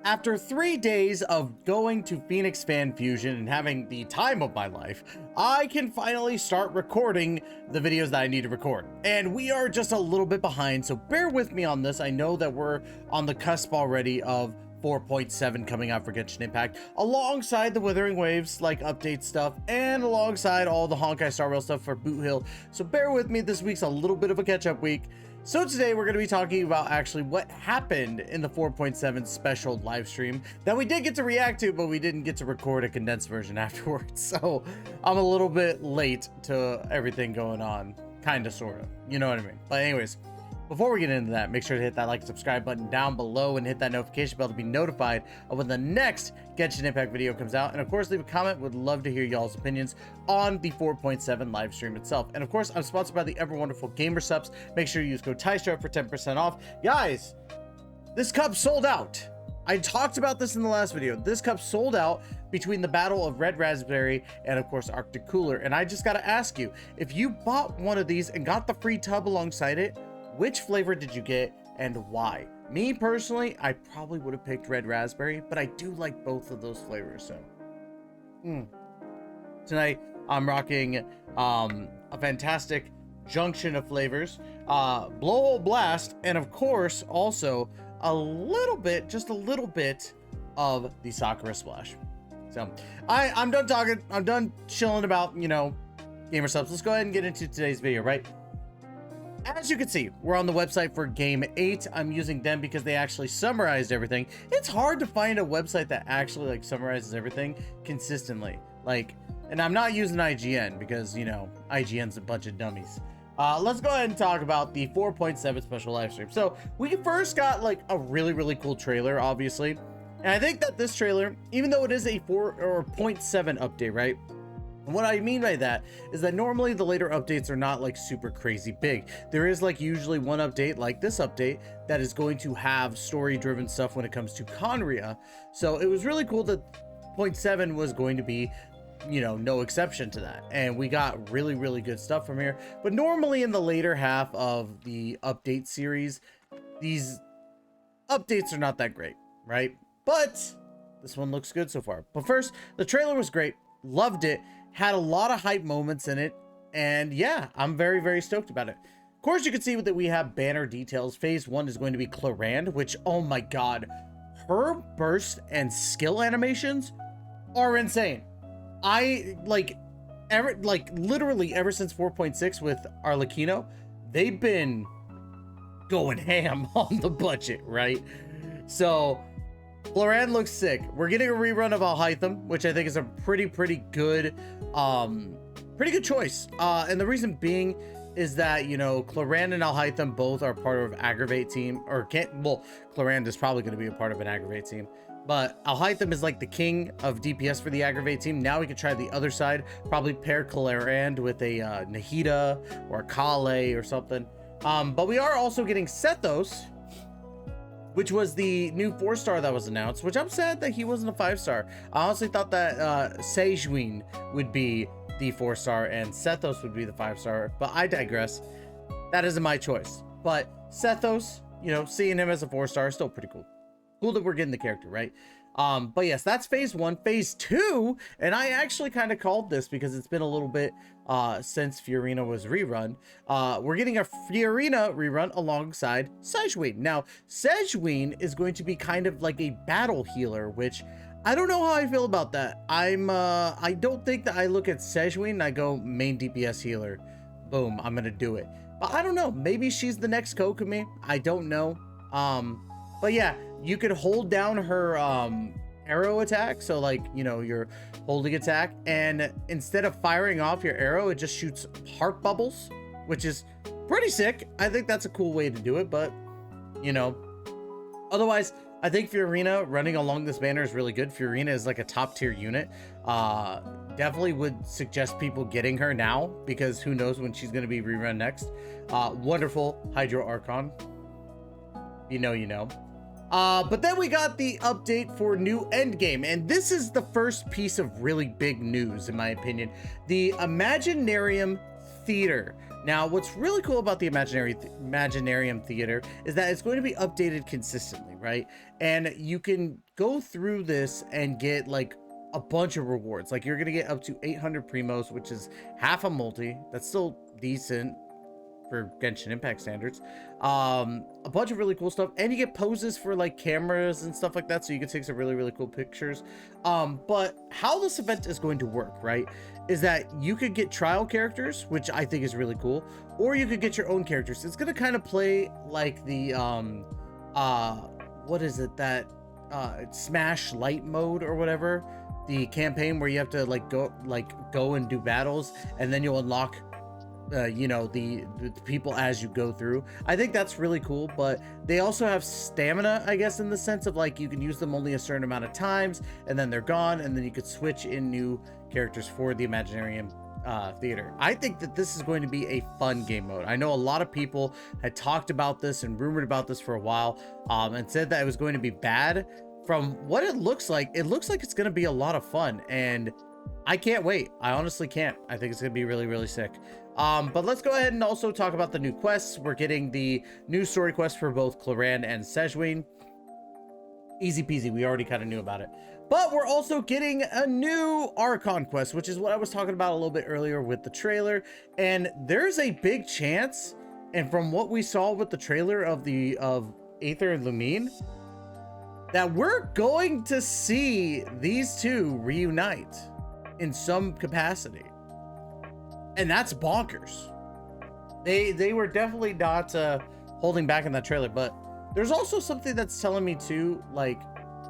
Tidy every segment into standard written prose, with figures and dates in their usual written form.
After 3 days of going to Phoenix Fan Fusion and having the time of my life, I can finally start recording the videos that I need to record. And we are just a little bit behind, so bear with me on this. I know that we're on the cusp already of 4.7 coming out for Genshin Impact, alongside the Wuthering Waves, like update stuff, and alongside all the Honkai Star Rail stuff for Boot Hill. So bear with me, this week's a little bit of a catch-up week. So today we're going to be talking about actually what happened in the 4.7 special live stream that we did get to react to, but we didn't get to record a condensed version afterwards. So I'm a little bit late to everything going on, kind of, sort of, you know what I mean? But anyways, before we get into that, make sure to hit that like and subscribe button down below and hit that notification bell to be notified of when the next Genshin Impact video comes out. And of course, leave a comment. Would love to hear y'all's opinions on the 4.7 live stream itself. And of course, I'm sponsored by the ever wonderful Gamer Subs. Make sure you use code TYSTAR for 10% off. Guys, this cup sold out. I talked about this in the last video. This cup sold out between the battle of Red Raspberry and of course Arctic Cooler. And I just got to ask you, if you bought one of these and got the free tub alongside it, which flavor did you get and why? Me personally, I probably would have picked Red Raspberry, but I do like both of those flavors. So tonight I'm rocking a fantastic junction of flavors, Blowhole Blast, and of course also a little bit, just a little bit of the Sakura Splash. So I'm done talking. I'm done chilling about, you know, Gamer Subs. Let's go ahead and get into today's video, right? As you can see, we're on the website for Game 8. I'm using them because they actually summarized everything. It's hard to find a website that actually like summarizes everything consistently. Like, and I'm not using IGN because, you know, IGN's a bunch of dummies. Let's go ahead and talk about the 4.7 special live stream. So we first got like a really cool trailer, obviously. And I think that this trailer, even though it is a 4.7 update, right? And what I mean by that is that normally the later updates are not like super crazy big. There is like usually one update like this update that is going to have story driven stuff when it comes to Conria. So it was really cool that 0.7 was going to be, you know, no exception to that. And we got really good stuff from here. But normally in the later half of the update series, these updates are not that great, right? But this one looks good so far. But first, the trailer was great. Loved it. Had a lot of hype moments in it, and yeah, I'm very stoked about it. Of course, you can see that we have banner details. Phase 1 is going to be Clorinde, which, oh my god, her burst and skill animations are insane. I literally ever since 4.6 with Arlecchino, they've been going ham on the budget, right? So Clorinde looks sick. We're getting a rerun of Alhaitham, which I think is a pretty good choice. And the reason being is that, you know, Clorinde and Alhaitham both are part of Aggravate team, or well, Clorinde is probably going to be a part of an Aggravate team, but Alhaitham is like the king of DPS for the Aggravate team. Now we could try the other side, probably pair Clorinde with a Nahida or a Kale or something. But we are also getting Sethos, which was the new 4-star that was announced, which I'm sad that he wasn't a 5-star. I honestly thought that Sejuin would be the 4-star and Sethos would be the 5-star, but I digress. That isn't my choice. But Sethos, you know, seeing him as a 4-star is still pretty cool. Cool that we're getting the character, right? But yes, that's phase 1. Phase 2, and I actually kind of called this because it's been a little bit since Fiorina was rerun. We're getting a Fiorina rerun alongside Sejuin. Now, Sejuin is going to be kind of like a battle healer, which I don't know how I feel about that. I don't think that I look at Sejuin and I go main DPS healer. Boom, I'm gonna do it. But I don't know. Maybe she's the next Kokomi. I don't know. But yeah, you could hold down her arrow attack. So like, you know, your holding attack, and instead of firing off your arrow, it just shoots heart bubbles, which is pretty sick. I think that's a cool way to do it, but you know, otherwise I think Fiorina running along this banner is really good. Fiorina is like a top tier unit. Definitely would suggest people getting her now because who knows when she's going to be rerun next. Wonderful Hydro Archon. You know. But then we got the update for new endgame, and this is the first piece of really big news in my opinion. The Imaginarium Theater. Now, what's really cool about the Imaginarium Theater is that it's going to be updated consistently, right? And you can go through this and get like a bunch of rewards. Like you're gonna get up to 800 primos, which is half a multi. That's still decent for Genshin Impact standards. A bunch of really cool stuff, and you get poses for like cameras and stuff like that, so you can take some really cool pictures. But how this event is going to work, right, is that you could get trial characters, which I think is really cool, or you could get your own characters. It's going to kind of play like the what is it, that Smash Light mode or whatever, the campaign where you have to go and do battles, and then you'll unlock you know, the people as you go through. I think that's really cool, but they also have stamina, I guess, in the sense of like you can use them only a certain amount of times and then they're gone, and then you could switch in new characters for the Imaginarium theater. I think that this is going to be a fun game mode. I know a lot of people had talked about this and rumored about this for a while, and said that it was going to be bad. From what it looks like it's going to be a lot of fun, and I can't wait. I honestly can't. I think it's going to be really sick. But let's go ahead and also talk about the new quests. We're getting the new story quest for both Clorinde and Sejuani. Easy peasy. We already kind of knew about it. But we're also getting a new Archon quest, which is what I was talking about a little bit earlier with the trailer. And there's a big chance, and from what we saw with the trailer of Aether and Lumine, that we're going to see these two reunite in some capacity. And that's bonkers. They were definitely not holding back in that trailer, but there's also something that's telling me too, like,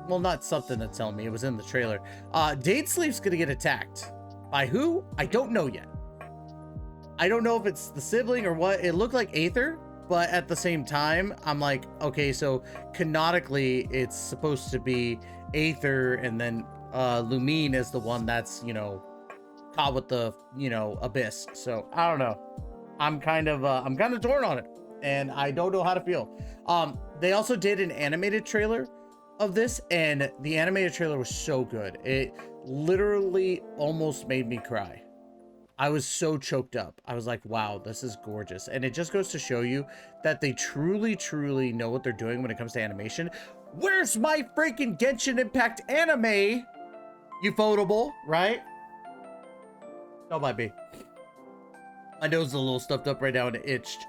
well, not something that's telling me, it was in the trailer. Dainsleif's gonna get attacked. By who? I don't know yet. I don't know if it's the sibling or what. It looked like Aether, but at the same time, I'm like, okay, so canonically, it's supposed to be Aether, and then Lumine is the one that's, you know, caught with the, you know, abyss. So I don't know. I'm kind of torn on it, and I don't know how to feel. They also did an animated trailer of this, and the animated trailer was so good. It literally almost made me cry. I was so choked up. I was like, wow, this is gorgeous. And it just goes to show you that they truly know what they're doing when it comes to animation. Where's my freaking Genshin Impact anime? You photable, right? Don't mind me. My nose is a little stuffed up right now and it itched.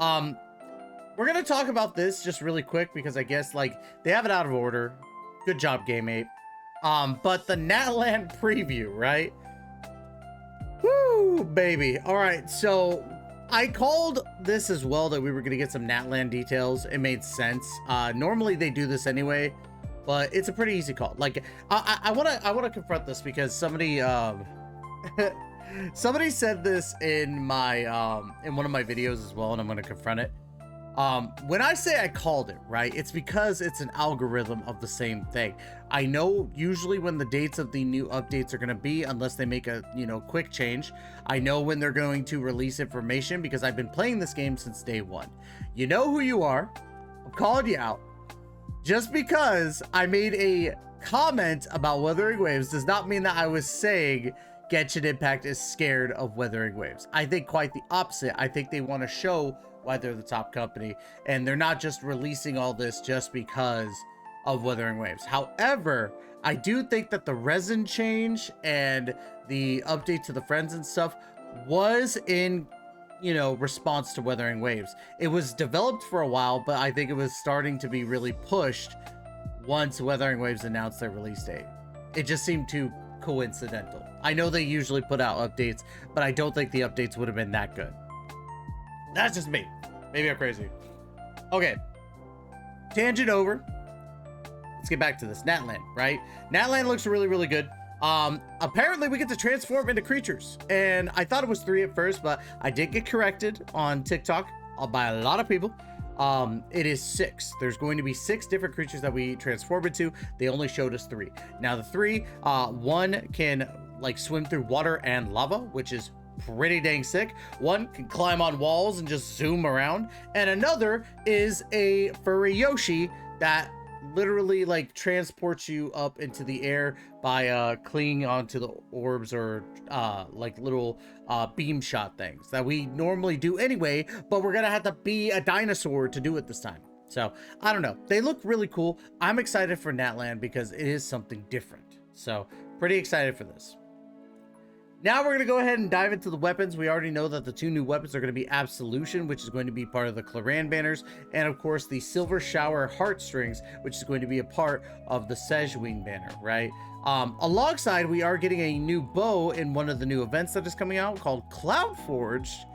We're gonna talk about this just really quick because I guess like they have it out of order. Good job, Game 8. But the Natland preview, right? Woo, baby. All right, so I called this as well that we were gonna get some Natland details. It made sense. Normally they do this anyway, but it's a pretty easy call. Like I wanna confront this because somebody somebody said this in my in one of my videos as well, and I'm gonna confront it. When I say I called it, right, it's because it's an algorithm of the same thing. I know usually when the dates of the new updates are going to be, unless they make a, you know, quick change. I know when they're going to release information because I've been playing this game since day one. You know who you are. I'm calling you out. Just because I made a comment about Wuthering Waves does not mean that I was saying Genshin Impact is scared of Wuthering Waves. I think quite the opposite. I think they want to show why they're the top company, and they're not just releasing all this just because of Wuthering Waves. However, I do think that the resin change and the update to the friends and stuff was in, you know, response to Wuthering Waves. It was developed for a while, but I think it was starting to be really pushed once Wuthering Waves announced their release date. It just seemed too coincidental. I know they usually put out updates, but I don't think the updates would have been that good. That's just me. Maybe I'm crazy. Okay. Tangent over. Let's get back to this. Natland, right? Natland looks really good. Apparently we get to transform into creatures. And I thought it was 3 at first, but I did get corrected on TikTok by a lot of people. It is 6. There's going to be 6 different creatures that we transform into. They only showed us 3. Now the 3, one can like swim through water and lava, which is pretty dang sick. One can climb on walls and just zoom around, and another is a furry Yoshi that literally like transports you up into the air by clinging onto the orbs or like little beam shot things that we normally do anyway, but we're gonna have to be a dinosaur to do it this time. So I don't know. They look really cool. I'm excited for Natland because it is something different. So pretty excited for this. Now we're going to go ahead and dive into the weapons. We already know that the 2 new weapons are going to be Absolution, which is going to be part of the Clorinde banners, and of course the Silver Shower Heartstrings, which is going to be a part of the Sejwing banner, right? Alongside, we are getting a new bow in one of the new events that is coming out called Cloud Forged,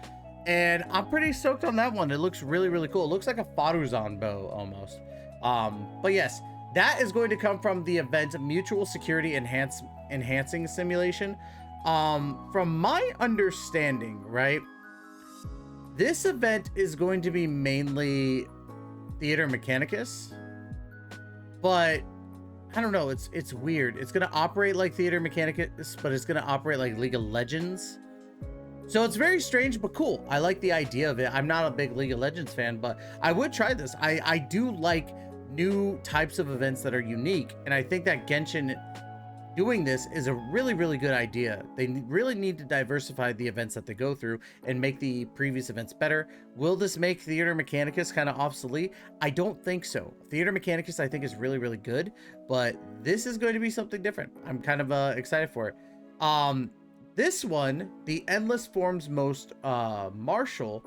and I'm pretty stoked on that one. It looks really, really cool. It looks like a Faruzan bow almost. But yes, that is going to come from the event Mutual Security Enhancing Simulation. From my understanding, right, this event is going to be mainly Theater Mechanicus, but I don't know, it's weird. It's going to operate like Theater Mechanicus, but it's going to operate like League of Legends. So it's very strange, but cool. I like the idea of it. I'm not a big League of Legends fan, but I would try this. I do like new types of events that are unique, and I think that Genshin doing this is a really, really good idea. They really need to diversify the events that they go through and make the previous events better. Will this make Theater Mechanicus kind of obsolete? I don't think so. Theater Mechanicus, I think, is really, really good, but this is going to be something different. I'm kind of excited for it. This one, the Endless Forms Most Martial,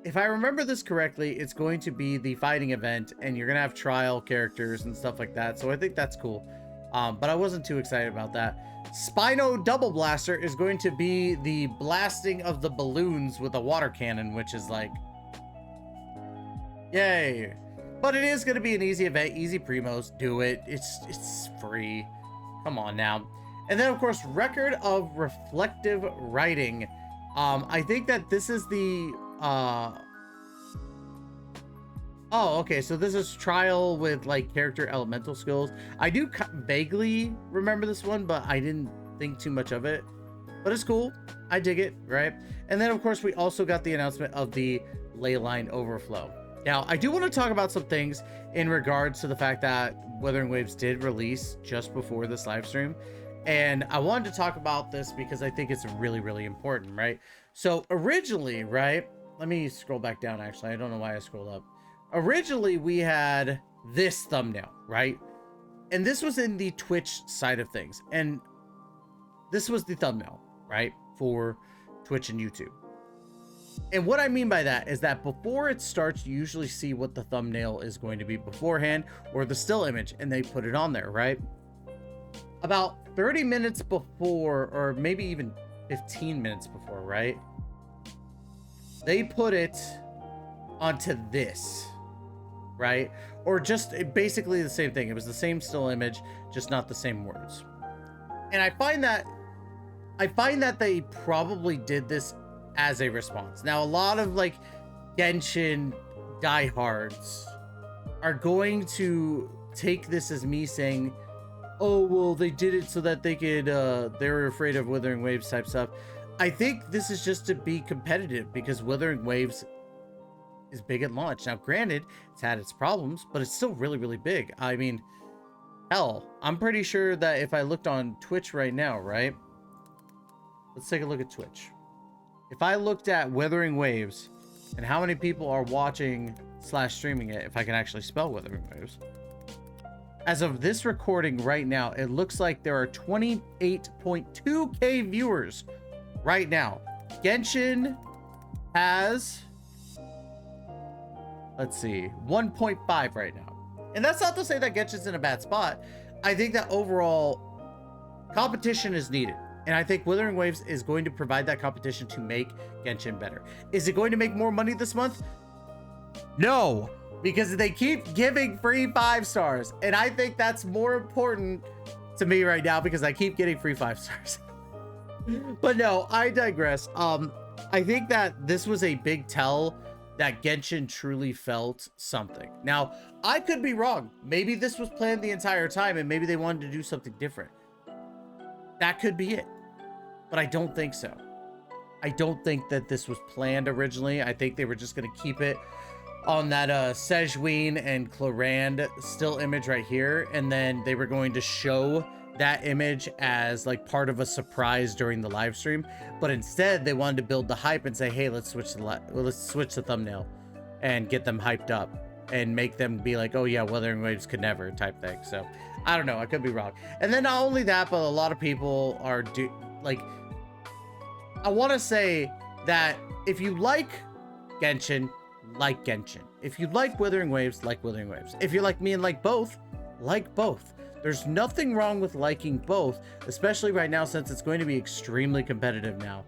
if I remember this correctly, it's going to be the fighting event, and you're going to have trial characters and stuff like that, so I think that's cool. But I wasn't too excited about that. Spino Double Blaster is going to be the blasting of the balloons with a water cannon, which is like, yay. But it is going to be an easy event, easy primos. Do it. It's free. Come on now. And then, of course, Record of Reflective Writing. I think that this is the... Oh, okay, so this is trial with, like, character elemental skills. I do vaguely remember this one, but I didn't think too much of it. But it's cool. I dig it, right? And then, of course, we also got the announcement of the Leyline Overflow. Now, I do want to talk about some things in regards to the fact that Wuthering Waves did release just before this live stream. And I wanted to talk about this because I think it's really, really important, right? So, originally, right? Let me scroll back down, actually. I don't know why I scrolled up. Originally, we had this thumbnail, right? And this was in the Twitch side of things. And this was the thumbnail, right? For Twitch and YouTube. And what I mean by that is that before it starts, you usually see what the thumbnail is going to be beforehand, or the still image, and they put it on there, right? About 30 minutes before, or maybe even 15 minutes before, right? They put it onto this, right? Or just basically the same thing. It was the same still image, just not the same words. And I find that they probably did this as a response. Now, a lot of like Genshin diehards are going to take this as me saying, oh, well, they did it so that they could, they were afraid of Wuthering Waves type stuff. I think this is just to be competitive because Wuthering Waves is big at launch. Now, granted, it's had its problems, but it's still really, really big. I mean, hell, I'm pretty sure that if I looked on Twitch right now, right? Let's take a look at Twitch. If I looked at Wuthering Waves and how many people are watching / streaming it, if I can actually spell Wuthering Waves. As of this recording right now, it looks like there are 28.2k viewers right now. Genshin has, let's see, 1.5 right now. And that's not to say that Genshin's in a bad spot. I think that overall competition is needed. And I think Wuthering Waves is going to provide that competition to make Genshin better. Is it going to make more money this month? No, because they keep giving free 5 stars. And I think that's more important to me right now because I keep getting free 5 stars. But no, I digress. I think that this was a big tell that Genshin truly felt something. Now, I could be wrong. Maybe this was planned the entire time and maybe they wanted to do something different. That could be it. But I don't think so. I don't think that this was planned originally. I think they were just going to keep it on that Sejwing and Clorinde still image right here. And then they were going to show that image as like part of a surprise during the live stream. But instead, they wanted to build the hype and say, hey, let's switch the thumbnail. and get them hyped up and make them be like, oh yeah, Wuthering Waves could never type thing. So I don't know, I could be wrong. And then not only that, but a lot of people are I want to say that if you like Genshin, like Genshin. If you like Wuthering Waves, like Wuthering Waves. If you're like me and like both, like both. There's nothing wrong with liking both, especially right now since it's going to be extremely competitive now.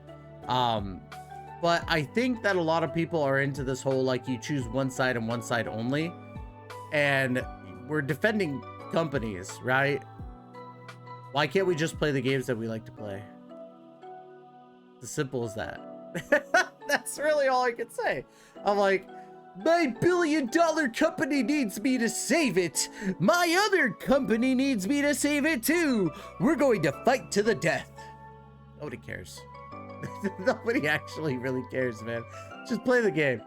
But I think that a lot of people are into this whole, like, you choose one side and one side only. And we're defending companies, right? Why can't we just play the games that we like to play? It's as simple as that. That's really all I can say. I'm like, my billion-dollar company needs me to save it. My other company needs me to save it too. We're going to fight to the death. Nobody cares. Nobody actually really cares, man. Just play the game.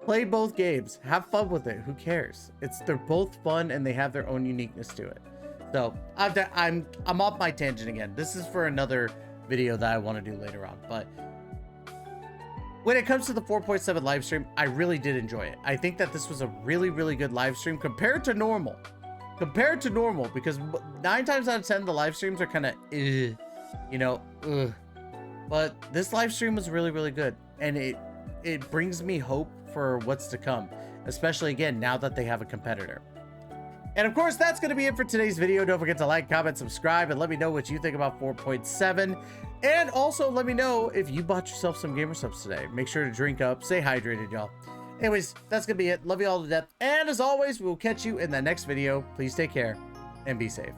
Play both games. Have fun with it. Who cares? They're both fun and they have their own uniqueness to it. So I'm off my tangent again. This is for another video that I want to do later on. But when it comes to the 4.7 live stream, I really did enjoy it. I think that this was a really, really good live stream compared to normal. Because 9 times out of 10, the live streams are kind of, you know, But this live stream was really, really good. And it brings me hope for what's to come. Especially, again, now that they have a competitor. And of course, that's going to be it for today's video. Don't forget to like, comment, subscribe, and let me know what you think about 4.7. And also let me know if you bought yourself some gamer subs today. Make sure to drink up, stay hydrated, y'all. Anyways, that's going to be it. Love you all to death. And as always, we'll catch you in the next video. Please take care and be safe.